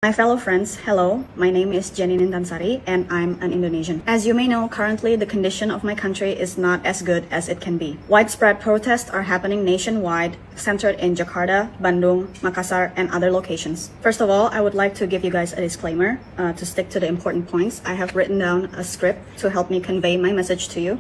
My fellow friends, hello. My name is Jenny Nintansari and I'm an Indonesian. As you may know, currently the condition of my country is not as good as it can be. Widespread protests are happening nationwide, centered in Jakarta, Bandung, Makassar, and other locations. First of all, I would like to give you guys a disclaimer to stick to the important points. I have written down a script to help me convey my message to you.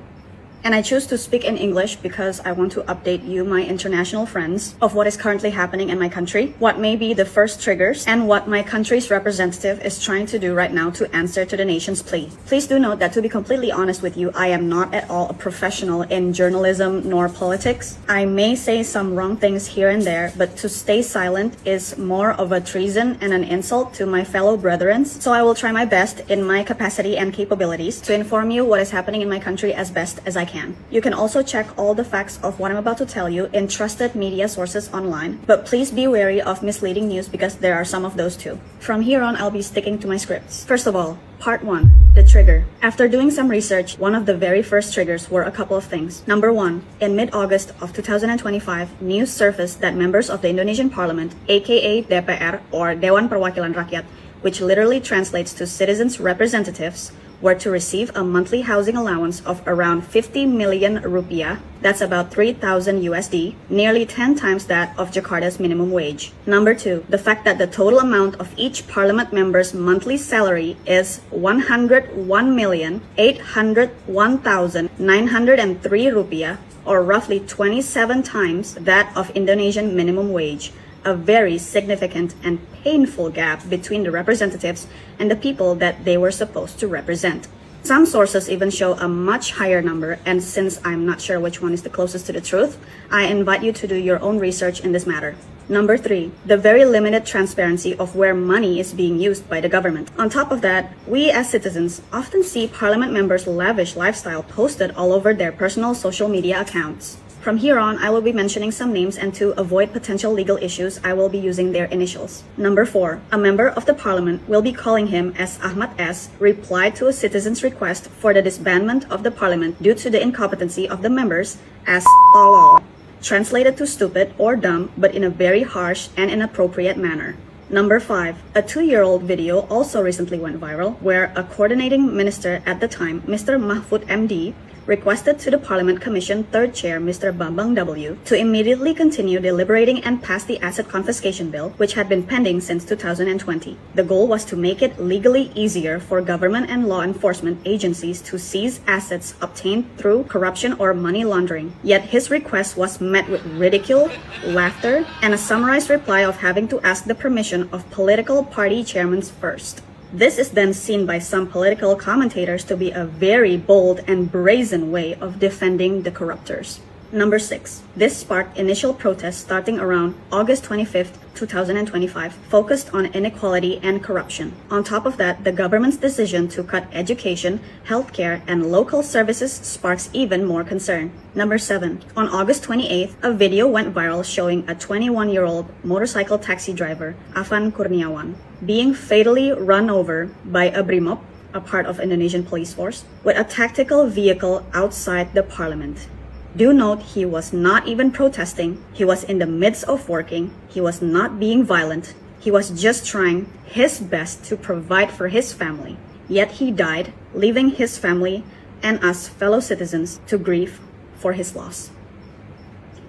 And I choose to speak in English because I want to update you, my international friends, of what is currently happening in my country, what may be the first triggers, and what my country's representative is trying to do right now to answer to the nation's plea. Please do note that, to be completely honest with you, I am not at all a professional in journalism nor politics. I may say some wrong things here and there, but to stay silent is more of a treason and an insult to my fellow brethren. So I will try my best in my capacity and capabilities to inform you what is happening in my country as best as I can. You can also check all the facts of what I'm about to tell you in trusted media sources online, but please be wary of misleading news because there are some of those too. From here on, I'll be sticking to my scripts. First of all, Part 1, the trigger. After doing some research, one of the very first triggers were a couple of things. Number 1, in mid-August of 2025, news surfaced that members of the Indonesian Parliament, aka DPR or Dewan Perwakilan Rakyat, which literally translates to citizens' representatives, were to receive a monthly housing allowance of around 50 million rupiah, that's about 3,000 USD, nearly 10 times that of Jakarta's minimum wage. Number 2, the fact that the total amount of each parliament member's monthly salary is 101,801,903 rupiah, or roughly 27 times that of Indonesian minimum wage. A very significant and painful gap between the representatives and the people that they were supposed to represent. Some sources even show a much higher number, and since I'm not sure which one is the closest to the truth, I invite you to do your own research in this matter. Number 3, the very limited transparency of where money is being used by the government. On top of that, we as citizens often see parliament members' lavish lifestyle posted all over their personal social media accounts. From here on, I will be mentioning some names, and to avoid potential legal issues, I will be using their initials. Number 4, a member of the parliament, will be calling him as Ahmad S, replied to a citizen's request for the disbandment of the parliament due to the incompetency of the members as tolol, translated to stupid or dumb, but in a very harsh and inappropriate manner. Number 5, a 2-year-old video also recently went viral where a coordinating minister at the time, Mr. Mahfud MD, requested to the Parliament Commission Third Chair Mr. Bambang W to immediately continue deliberating and pass the asset confiscation bill, which had been pending since 2020. The goal was to make it legally easier for government and law enforcement agencies to seize assets obtained through corruption or money laundering. Yet his request was met with ridicule, laughter, and a summarized reply of having to ask the permission of political party chairmen first. This is then seen by some political commentators to be a very bold and brazen way of defending the corruptors. Number 6, this sparked initial protests starting around August 25th, 2025, focused on inequality and corruption. On top of that, the government's decision to cut education, healthcare, and local services sparks even more concern. Number 7, on August 28th, a video went viral showing a 21-year-old motorcycle taxi driver, Afan Kurniawan, being fatally run over by a brimob, a part of Indonesian police force, with a tactical vehicle outside the parliament. Do note, he was not even protesting, he was in the midst of working, he was not being violent, he was just trying his best to provide for his family. Yet he died, leaving his family and us fellow citizens to grieve for his loss.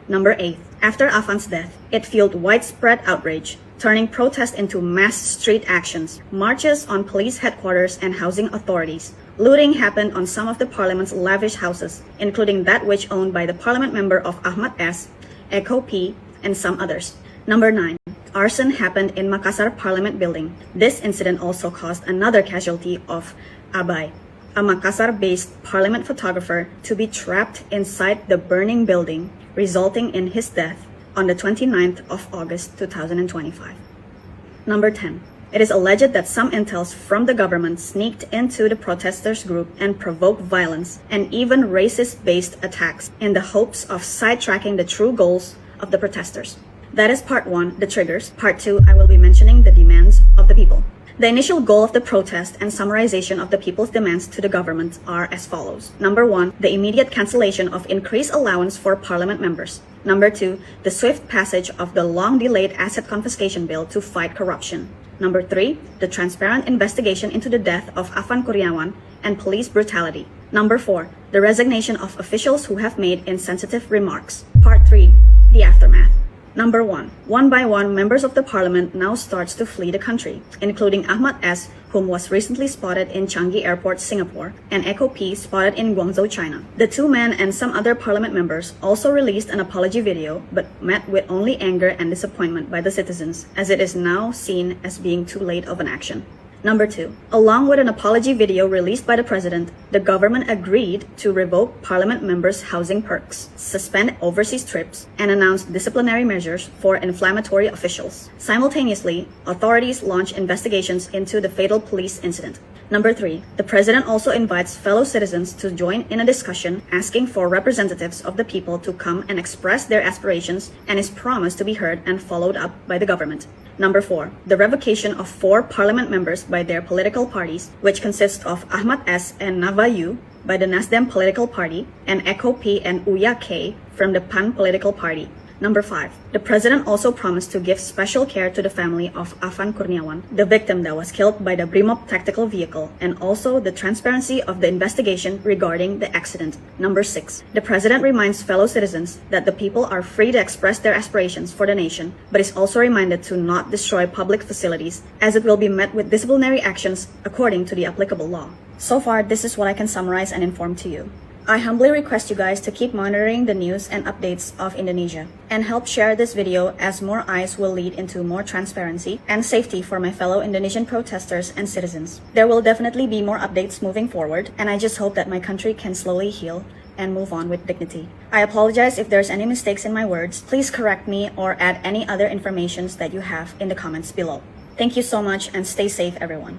Number 8, after Afan's death, it fueled widespread outrage, turning protests into mass street actions, marches on police headquarters and housing authorities. Looting happened on some of the parliament's lavish houses, including that which owned by the parliament member of Ahmad S, Eko P, and some others. Number 9, arson happened in Makassar Parliament building. This incident also caused another casualty of Abai, a Makassar-based parliament photographer, to be trapped inside the burning building, resulting in his death on the 29th of August 2025. Number 10, it is alleged that some intels from the government sneaked into the protesters' group and provoked violence and even racist-based attacks in the hopes of sidetracking the true goals of the protesters. That is part 1, the triggers. Part 2, I will be mentioning the demands of the people. The initial goal of the protest and summarization of the people's demands to the government are as follows. Number 1, the immediate cancellation of increased allowance for parliament members. Number 2, the swift passage of the long-delayed asset confiscation bill to fight corruption. Number 3, the transparent investigation into the death of Afan Kurniawan and police brutality. Number 4, the resignation of officials who have made insensitive remarks. Part 3, the aftermath. Number 1, one by one, members of the parliament now starts to flee the country, including Ahmad S., whom was recently spotted in Changi Airport, Singapore, and Echo P. spotted in Guangzhou, China. The two men and some other parliament members also released an apology video, but met with only anger and disappointment by the citizens, as it is now seen as being too late of an action. Number 2, along with an apology video released by the president, the government agreed to revoke parliament members' housing perks, suspend overseas trips, and announce disciplinary measures for inflammatory officials. Simultaneously, authorities launched investigations into the fatal police incident. Number 3, the president also invites fellow citizens to join in a discussion asking for representatives of the people to come and express their aspirations, and is promised to be heard and followed up by the government. Number 4, the revocation of 4 parliament members by their political parties, which consist of Ahmad S. and Navayu by the Nasdem political party, and Echo P. and Uya K. from the PAN political party. Number 5, the president also promised to give special care to the family of Afan Kurniawan, the victim that was killed by the Brimob tactical vehicle, and also the transparency of the investigation regarding the accident. Number 6, the president reminds fellow citizens that the people are free to express their aspirations for the nation, but is also reminded to not destroy public facilities, as it will be met with disciplinary actions according to the applicable law. So far, this is what I can summarize and inform to you. I humbly request you guys to keep monitoring the news and updates of Indonesia, and help share this video, as more eyes will lead into more transparency and safety for my fellow Indonesian protesters and citizens. There will definitely be more updates moving forward, and I just hope that my country can slowly heal and move on with dignity. I apologize if there's any mistakes in my words. Please correct me or add any other informations that you have in the comments below. Thank you so much, and stay safe, everyone.